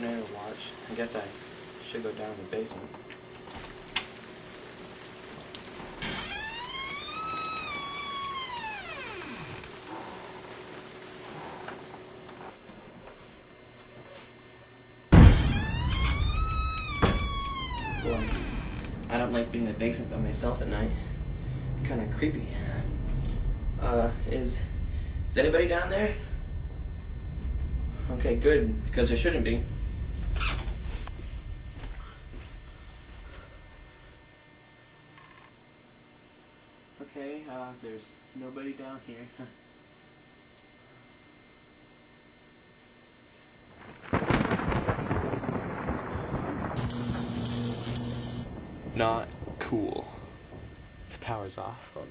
tornado watch. I guess I should go down to the basement. Well, I don't like being in the basement by myself at night. Kind of creepy. Is anybody down there? Okay, good, because there shouldn't be. Okay, there's nobody down here. Not cool. The power's off. Oh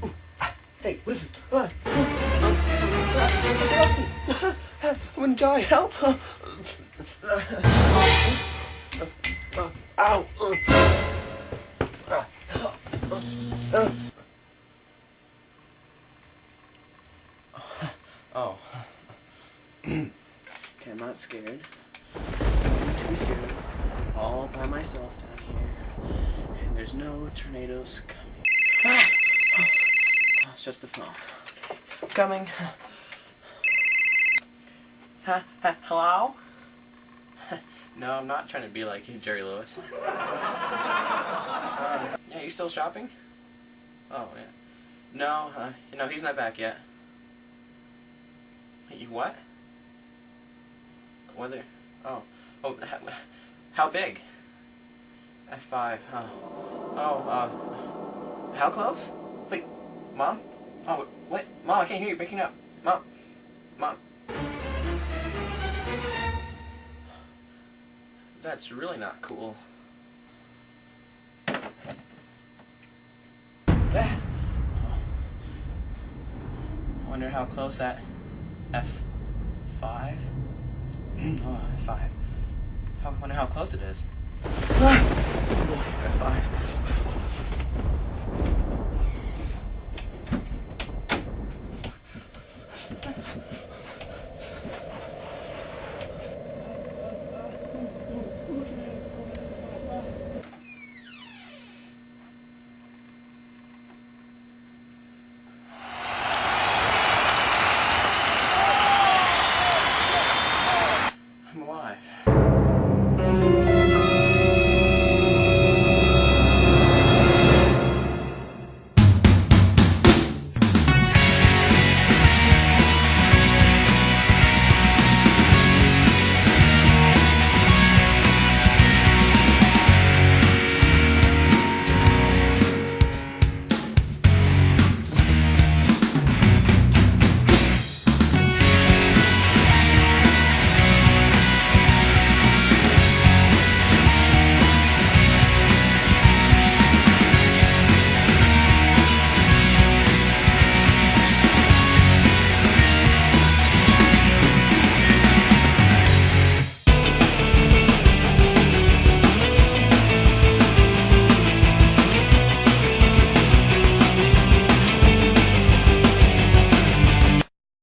no. Hey, what is this? I'm gonna die. Help! Ow! Oh. Okay, I'm not scared. I'm not too scared. I'm all by myself down here. And there's no tornadoes coming. Ah! Oh, it's just the phone. Okay. I'm coming. Hello? No, I'm not trying to be like you, Jerry Lewis. Yeah, you still shopping? Oh, yeah. No, no, he's not back yet. You what? Whether? Oh, how big? F5. How close? Wait, Mom? Oh, what? Mom, I can't hear you breaking up. Mom. That's really not cool. I wonder how close that F5? Oh, F5. I wonder how close it is. F5.